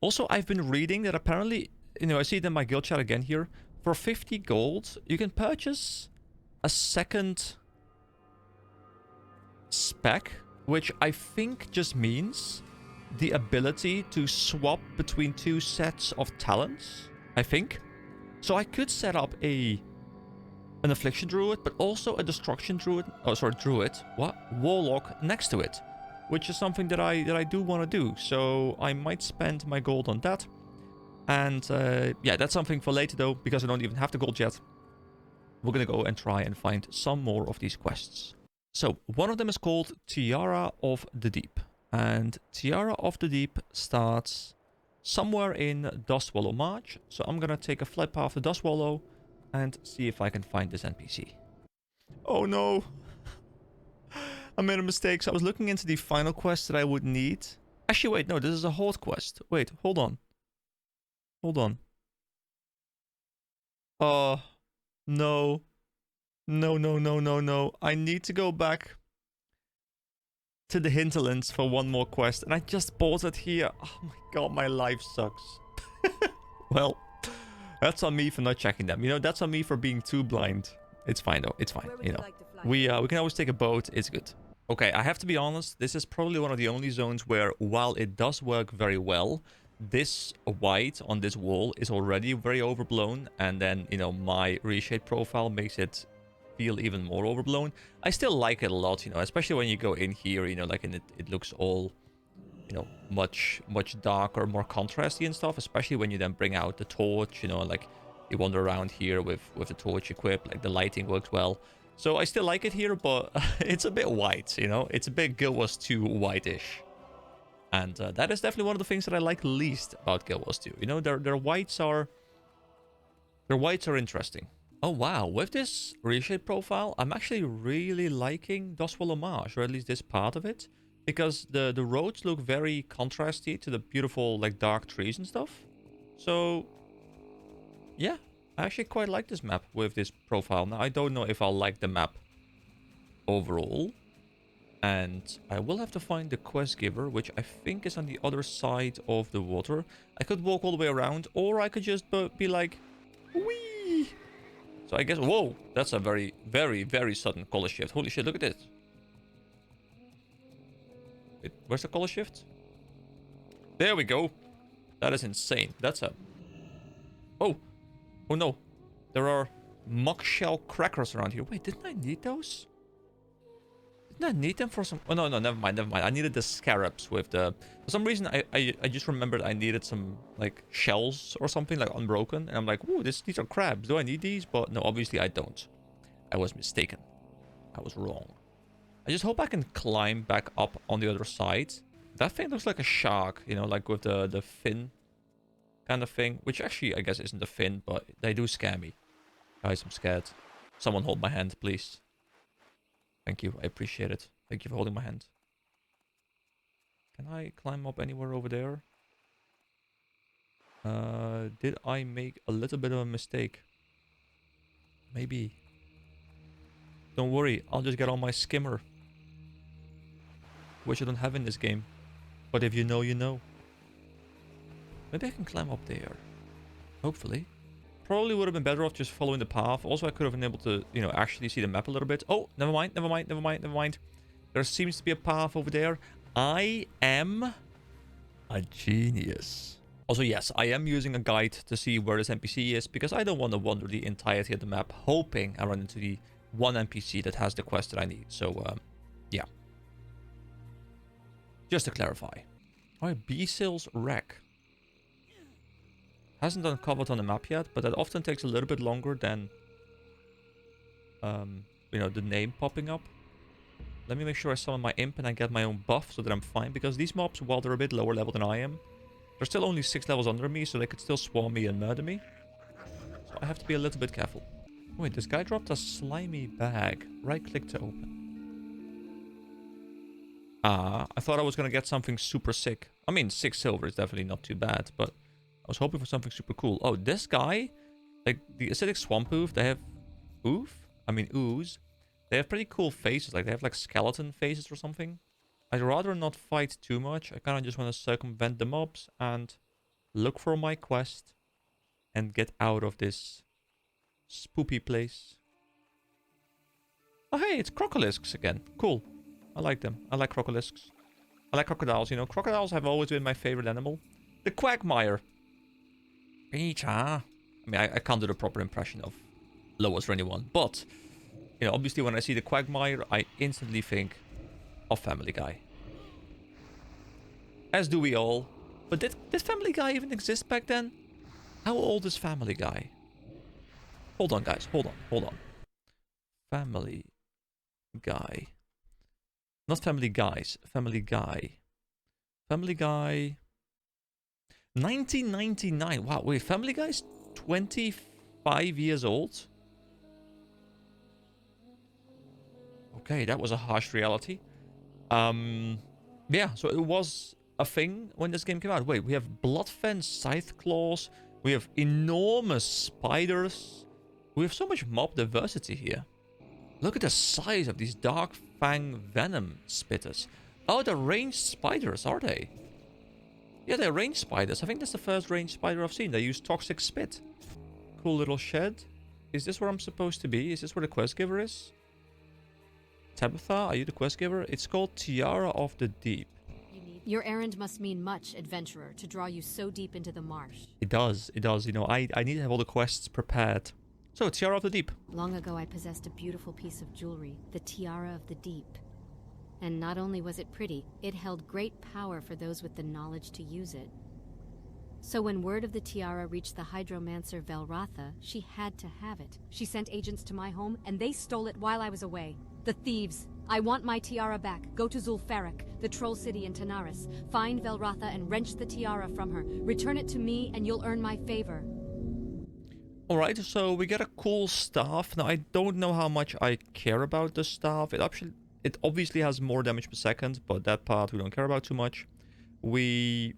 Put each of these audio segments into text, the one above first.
Also, I've been reading that apparently, I see it in my guild chat again here. For 50 gold, you can purchase a second spec, which I think just means the ability to swap between two sets of talents, I think. So I could set up an affliction druid, but also a destruction druid. Oh, sorry, druid. What? Warlock next to it, which is something that I do want to do. So I might spend my gold on that. And yeah, that's something for later though, because I don't even have the gold yet. We're gonna go and try and find some more of these quests. So one of them is called Tiara of the Deep. And Tiara of the Deep starts somewhere in Dustwallow March. So I'm gonna take a flight path to Dustwallow and see if I can find this NPC. Oh no! I made a mistake. So I was looking into the final quest that I would need. Actually, wait, no, this is a horde quest. Wait, hold on. Hold on. Oh, no. No, no, no, no, no. I need to go back to the hinterlands for one more quest. And I just paused it here. Oh my god, my life sucks. Well, that's on me for not checking them. That's on me for being too blind. It's fine though. It's fine. We can always take a boat. It's good. Okay, I have to be honest. This is probably one of the only zones where, while it does work very well, this white on this wall is already very overblown. And then, my reshade profile makes it feel even more overblown. I still like it a lot, especially when you go in here, like, and it looks all, much darker, more contrasty and stuff, especially when you then bring out the torch, like you wander around here with the torch equipped, like the lighting works well. So I still like it here, but it's a bit white, it's a bit Guild Wars 2 whitish. And that is definitely one of the things that I like least about Guild Wars 2. Their whites are interesting. Oh wow, with this reshade profile, I'm actually really liking Dustwallow Marsh, or at least this part of it. Because the roads look very contrasty to the beautiful, like, dark trees and stuff. So, yeah, I actually quite like this map with this profile. Now, I don't know if I'll like the map overall. And I will have to find the quest giver, which I think is on the other side of the water. I could walk all the way around, or I could just be like, whee! So I guess, whoa, that's a very, very, very sudden color shift. Holy shit, look at this. Wait, where's the color shift? There we go. That is insane. That's a... Oh. Oh no. There are muck shell crackers around here. Wait, didn't I need those? Didn't I need them for some... Oh, no, never mind. I needed the scarabs with the... For some reason, I just remembered I needed some, like, shells or something, like, unbroken. And I'm like, ooh, these are crabs. Do I need these? But no, obviously I don't. I was mistaken. I was wrong. I just hope I can climb back up on the other side. That thing looks like a shark, like with the fin kind of thing. Which actually, I guess, isn't a fin, but they do scare me. Guys, I'm scared. Someone hold my hand, please. Thank you. I appreciate it. Thank you for holding my hand. Can I climb up anywhere over there? Did I make a little bit of a mistake? Maybe. Don't worry, I'll just get on my skimmer. Which I don't have in this game. But if you know, you know. Maybe I can climb up there. Hopefully. Probably would have been better off just following the path. Also, I could have been able to, actually see the map a little bit. Oh, never mind. There seems to be a path over there. I am a genius. Also, yes, I am using a guide to see where this NPC is, because I don't want to wander the entirety of the map hoping I run into the one NPC that has the quest that I need. So, yeah. Just to clarify. Alright, B-Sales Wreck. Hasn't uncovered on the map yet, but that often takes a little bit longer than, the name popping up. Let me make sure I summon my imp and I get my own buff so that I'm fine, because these mobs, while they're a bit lower level than I am, they're still only 6 levels under me, so they could still swarm me and murder me. So I have to be a little bit careful. Wait, this guy dropped a slimy bag. Right-click to open. Ah, I thought I was going to get something super sick. I mean, 6 silver is definitely not too bad, but I was hoping for something super cool. Oh, this guy, like the acidic swamp oof, they have ooze. They have pretty cool faces. Like, they have like skeleton faces or something. I'd rather not fight too much. I kind of just want to circumvent the mobs and look for my quest, and get out of this spoopy place. Oh, hey, it's crocolisks again. Cool. I like them. I like crocolisks. I like crocodiles, you know. Crocodiles have always been my favorite animal. The quagmire. Peter. I mean, I can't do the proper impression of Lois or anyone, but, you know, obviously when I see the quagmire, I instantly think of Family Guy. As do we all. But did Family Guy even exist back then? How old is Family Guy? Hold on, guys. Hold on. Family Guy. Not Family Guys. Family Guy. Family Guy. 1999. Wow, wait. Family Guy's 25 years old? Okay, that was a harsh reality. Yeah, so it was a thing when this game came out. Wait, we have Bloodfen Scythe Claws. We have enormous spiders. We have so much mob diversity here. Look at the size of these Dark Fang Venom Spitters. Oh, they're ranged spiders, are they? Yeah, they're ranged spiders. I think that's the first ranged spider I've seen. They use Toxic Spit. Cool little shed. Is this where I'm supposed to be? Is this where the quest giver is? Tabitha, are you the quest giver? It's called Tiara of the Deep. Your errand must mean much, adventurer, to draw you so deep into the marsh. It does. You know, I need to have all the quests prepared. So, Tiara of the Deep. Long ago, I possessed a beautiful piece of jewelry, the Tiara of the Deep. And not only was it pretty, it held great power for those with the knowledge to use it. So when word of the tiara reached the hydromancer Velratha, she had to have it. She sent agents to my home, and they stole it while I was away. The thieves. I want my tiara back. Go to Zul'Farrak, the troll city in Tanaris. Find Velratha and wrench the tiara from her. Return it to me, and you'll earn my favor. Alright, so we get a cool staff. Now, I don't know how much I care about the staff. It obviously has more damage per second, but that part we don't care about too much. We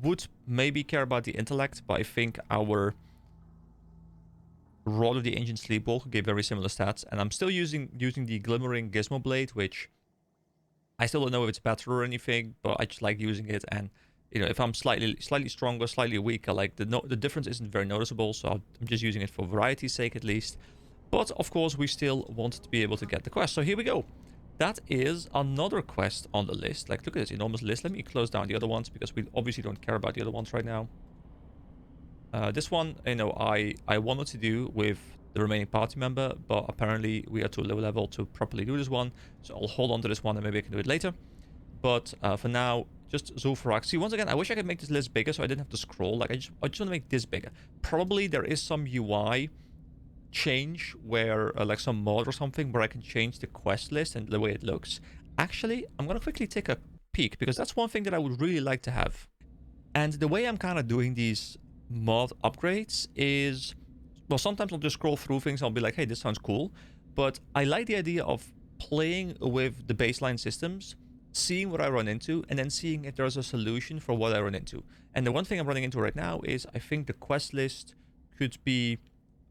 would maybe care about the intellect, but I think our Rod of the Ancient Sleepwalker gave very similar stats, and I'm still using the Glimmering Gizmo Blade, which I still don't know if it's better or anything, but I just like using it. And you know, if I'm slightly stronger, slightly weaker, like the difference isn't very noticeable, so I'm just using it for variety's sake at least. But of course, we still want to be able to get the quest. So here we go. That is another quest on the list. Like, look at this enormous list. Let me close down the other ones because we obviously don't care about the other ones right now. This one, you know, I wanted to do with the remaining party member, but apparently we are too low level to properly do this one. So I'll hold on to this one and maybe I can do it later. But for now, just Zul'Farrak. See, once again, I wish I could make this list bigger so I didn't have to scroll. Like, I just want to make this bigger. Probably there is some UI change where like some mod or something where I can change the quest list and the way it looks. Actually, I'm gonna quickly take a peek because that's one thing that I would really like to have. And the way I'm kind of doing these mod upgrades is, well, sometimes I'll just scroll through things. I'll be like, hey, this sounds cool, but I like the idea of playing with the baseline systems, seeing what I run into, and then seeing if there's a solution for what I run into. And the one thing I'm running into right now is I think the quest list could be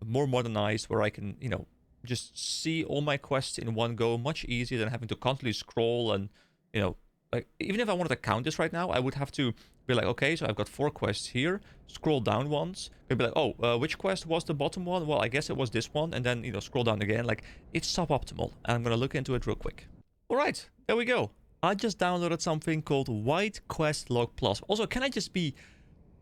more modernized, where I can, you know, just see all my quests in one go, much easier than having to constantly scroll. And, you know, like, even if I wanted to count this right now, I would have to be like, okay, so I've got 4 quests here, scroll down once, and be like, oh, which quest was the bottom one? Well, I guess it was this one, and then, you know, scroll down again. Like, it's suboptimal, and I'm gonna look into it real quick. All right, there we go. I just downloaded something called White Quest Log Plus. Also, can I just be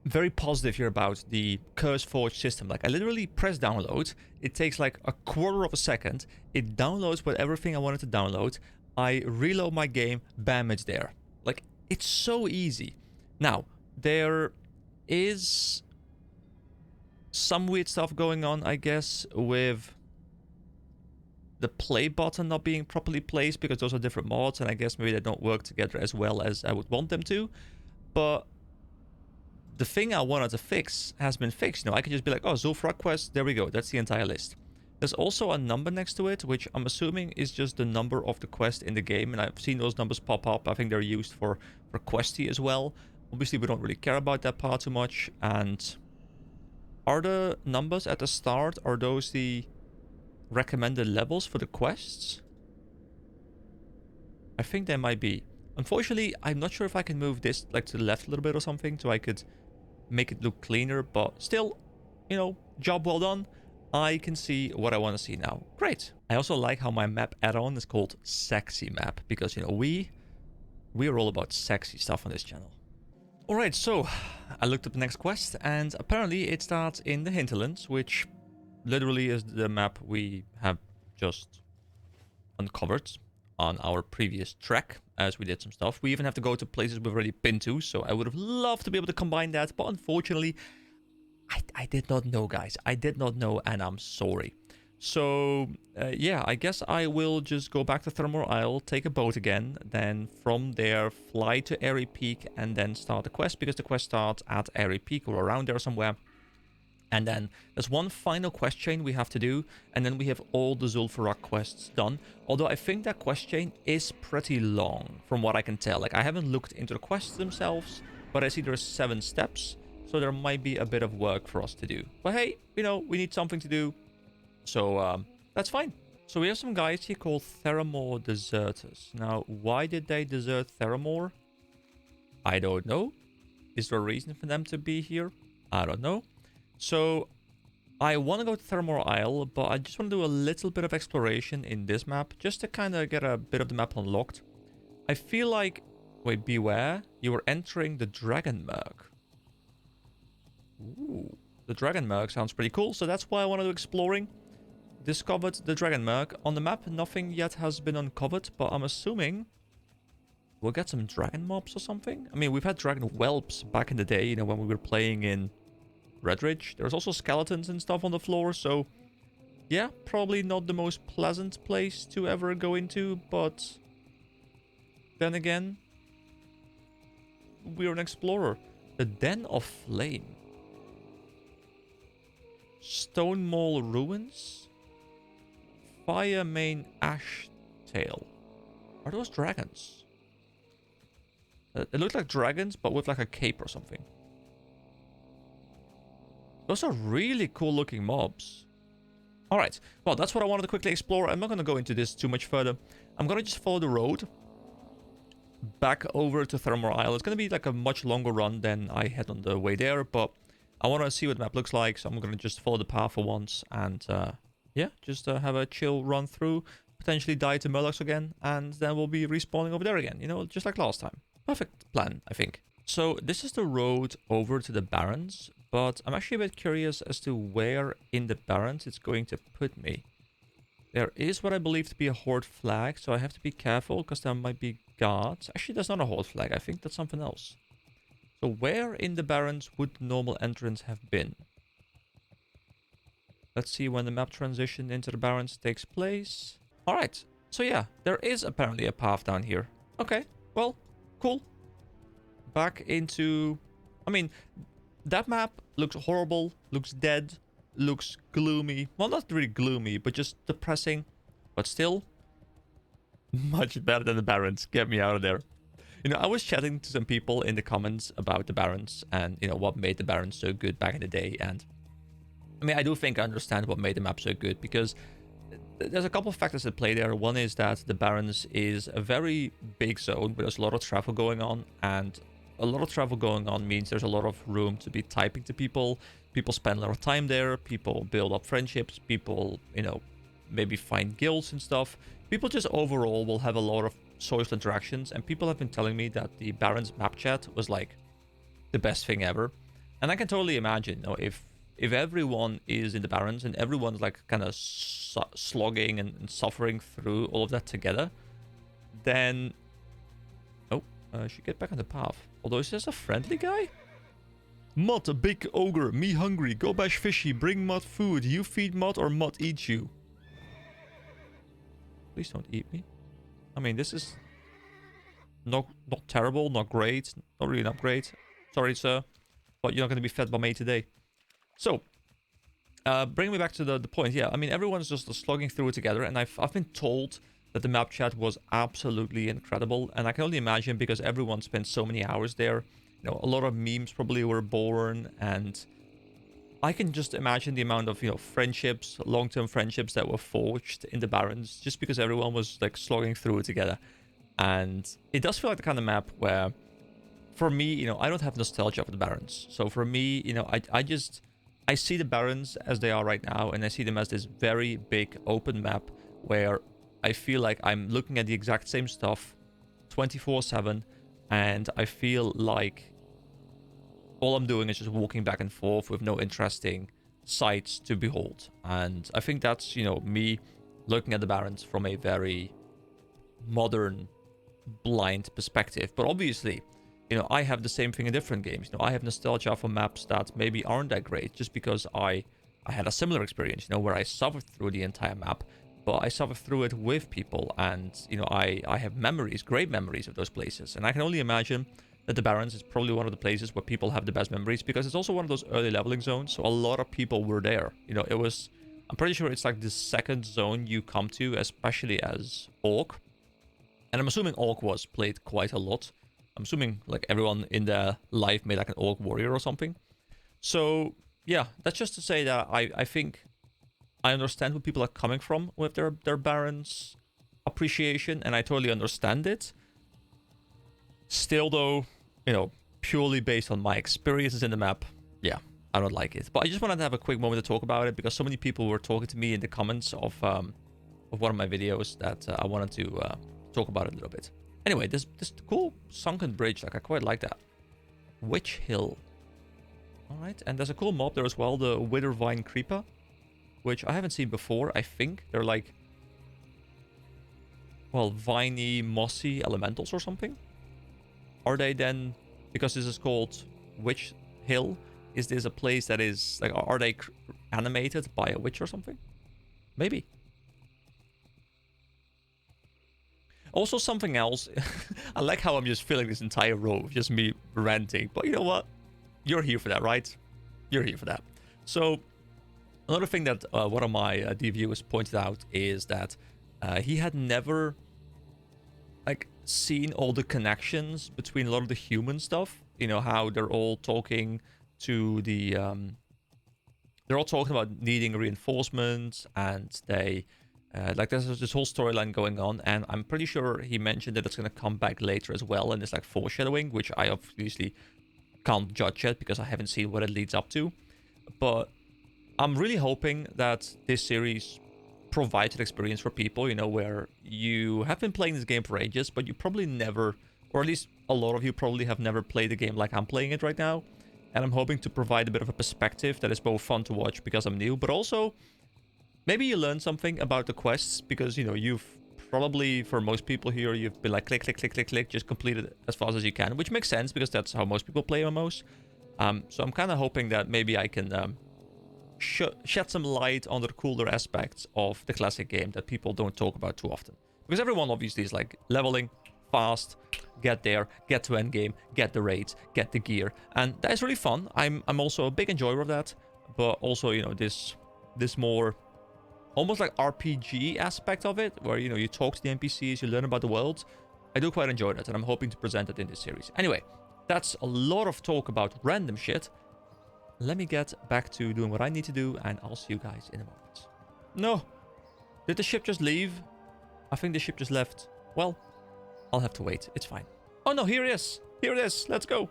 very positive here about the CurseForge system? Like, I literally press download, it takes like a quarter of a second, it downloads whatever I wanted to download, I reload my game, bam, it's there. Like, it's so easy. Now, there is some weird stuff going on, I guess, with the play button not being properly placed because those are different mods, and I guess maybe they don't work together as well as I would want them to. But the thing I wanted to fix has been fixed. You know, I can just be like, oh, Zul'Farrak quest, there we go. That's the entire list. There's also a number next to it, which I'm assuming is just the number of the quest in the game. And I've seen those numbers pop up. I think they're used for Questy as well. Obviously, we don't really care about that part too much. And are the numbers at the start, are those the recommended levels for the quests? I think they might be. Unfortunately, I'm not sure if I can move this like to the left a little bit or something, so I could make it look cleaner, but still, you know, job well done. I can see what I want to see now. Great. I also like how my map add-on is called Sexy Map, because, you know, we are all about sexy stuff on this channel. Alright, so I looked up the next quest, and apparently it starts in the hinterlands, which literally is the map we have just uncovered on our previous trek as we did some stuff. We even have to go to places we've already been to, so I would have loved to be able to combine that, but unfortunately I did not know, guys. I did not know, and I'm sorry. So yeah, I guess I will just go back to Thermore Isle, take a boat again, then from there fly to Airy Peak and then start the quest, because the quest starts at Airy Peak or around there somewhere. And then there's one final quest chain we have to do, and then we have all the Zul'Farrak quests done. Although I think that quest chain is pretty long, from what I can tell. Like, I haven't looked into the quests themselves, but I see there's 7 steps, so there might be a bit of work for us to do. But hey, you know, we need something to do, so that's fine. So we have some guys here called Theramore Deserters. Now, why did they desert Theramore? I don't know. Is there a reason for them to be here? I don't know. So, I want to go to Thermore Isle, but I just want to do a little bit of exploration in this map, just to kind of get a bit of the map unlocked. I feel like... Wait, beware. You are entering the Dragon Merc. Ooh, the Dragon Merc sounds pretty cool, so that's why I want to do exploring. Discovered the Dragon Merc. On the map, nothing yet has been uncovered, but I'm assuming we'll get some dragon mobs or something. I mean, we've had dragon whelps back in the day, you know, when we were playing in Redridge. There's also skeletons and stuff on the floor, so yeah, probably not the most pleasant place to ever go into, but then again, we're an explorer. The Den of Flame. Stone Mall Ruins. Fire Mane Ash Tail. Are those dragons? It looks like dragons, but with like a cape or something. Those are really cool looking mobs. Alright, well, that's what I wanted to quickly explore. I'm not going to go into this too much further. I'm going to just follow the road back over to Thermore Isle. It's going to be like a much longer run than I had on the way there, but I want to see what the map looks like, so I'm going to just follow the path for once and yeah, just have a chill run through, potentially die to Murlocs again, and then we'll be respawning over there again, you know, just like last time. Perfect plan, I think. So this is the road over to the Barrens, but I'm actually a bit curious as to where in the Barrens it's going to put me. There is what I believe to be a Horde flag, so I have to be careful because there might be guards. Actually, that's not a Horde flag. I think that's something else. So where in the Barrens would the normal entrance have been? Let's see when the map transition into the Barrens takes place. Alright, so yeah, there is apparently a path down here. Okay, well, cool. Back into... I mean, that map looks horrible, looks dead, looks gloomy. Well, not really gloomy, but just depressing. But still, much better than the Barrens. Get me out of there. You know, I was chatting to some people in the comments about the Barrens and, you know, what made the Barrens so good back in the day. And, I mean, I do think I understand what made the map so good, because there's a couple of factors at play there. One is that the Barrens is a very big zone where there's a lot of travel going on, and a lot of travel going on means there's a lot of room to be typing to people. People spend a lot of time there. People build up friendships. People, you know, maybe find guilds and stuff. People just overall will have a lot of social interactions, and people have been telling me that the Barrens map chat was like the best thing ever. And I can totally imagine, you know, if everyone is in the Barrens and everyone's like kind of slogging and suffering through all of that together, then... Oh, I should get back on the path. Although, is this a friendly guy? Mud, a big ogre, me hungry, go bash fishy, bring Mud food, you feed Mud or Mud eats you. Please don't eat me. I mean, this is not terrible, not great, not really an upgrade. Sorry, sir, but you're not going to be fed by me today. So, bring me back to the point. Yeah, I mean, everyone's just slogging through it together, and I've been told that the map chat was absolutely incredible, and I can only imagine because everyone spent so many hours there. You know, a lot of memes probably were born, and I can just imagine the amount of, you know, friendships, long-term friendships that were forged in the Barrens just because everyone was like slogging through it together. And it does feel like the kind of map where for me, you know, I don't have nostalgia for the Barrens. So for me, you know, I see the Barrens as they are right now, and I see them as this very big open map where I feel like I'm looking at the exact same stuff 24/7, and I feel like all I'm doing is just walking back and forth with no interesting sights to behold. And I think that's, you know, me looking at the Barrens from a very modern, blind perspective. But obviously, you know, I have the same thing in different games. You know, I have nostalgia for maps that maybe aren't that great just because I had a similar experience, you know, where I suffered through the entire map, but I suffered through it with people. And, you know, I have memories, great memories of those places. And I can only imagine that the Barrens is probably one of the places where people have the best memories, because it's also one of those early leveling zones, so a lot of people were there. You know, I'm pretty sure it's like the second zone you come to, especially as Orc. And I'm assuming Orc was played quite a lot. I'm assuming like everyone in their life made like an Orc warrior or something. So yeah, that's just to say that I think I understand where people are coming from with their Barrens appreciation, and I totally understand it. Still though, you know, purely based on my experiences in the map, yeah, I don't like it. But I just wanted to have a quick moment to talk about it, because so many people were talking to me in the comments of one of my videos that I wanted to talk about it a little bit. Anyway, this cool sunken bridge, like I quite like that. Witch Hill. All right, and there's a cool mob there as well, the Withervine Creeper, which I haven't seen before. I think they're like, well, viney, mossy elementals or something. Are they then, because this is called Witch Hill, is this a place that is, like, are they animated by a witch or something? Maybe. Also something else, I like how I'm just filling this entire row of just me ranting, but you know what? You're here for that, right? You're here for that. So, another thing that one of my viewers pointed out is that he had never, like, seen all the connections between a lot of the human stuff. You know, how they're all talking to the they're all talking about needing reinforcements, and they like there's this whole storyline going on, and I'm pretty sure he mentioned that it's going to come back later as well, and it's like foreshadowing, which I obviously can't judge yet because I haven't seen what it leads up to. But I'm really hoping that this series provides an experience for people, you know, where you have been playing this game for ages, but you probably never, or at least a lot of you probably have never played the game like I'm playing it right now. And I'm hoping to provide a bit of a perspective that is both fun to watch because I'm new, but also maybe you learn something about the quests, because, you know, you've probably, for most people here, you've been like click, click, click, click, click, just complete it as fast as you can, which makes sense because that's how most people play MMOs. So I'm kind of hoping that maybe I can shed some light on the cooler aspects of the classic game that people don't talk about too often. Because everyone obviously is like leveling fast, get there, get to endgame, get the raids, get the gear, and that is really fun. I'm also a big enjoyer of that, but also, you know, this more almost like RPG aspect of it, where, you know, you talk to the NPCs, you learn about the world. I do quite enjoy that, and I'm hoping to present it in this series. Anyway, that's a lot of talk about random shit. Let me get back to doing what I need to do, and I'll see you guys in a moment. No! Did the ship just leave? I think the ship just left. Well, I'll have to wait. It's fine. Oh no, here it is! Here it is! Let's go!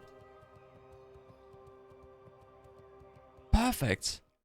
Perfect!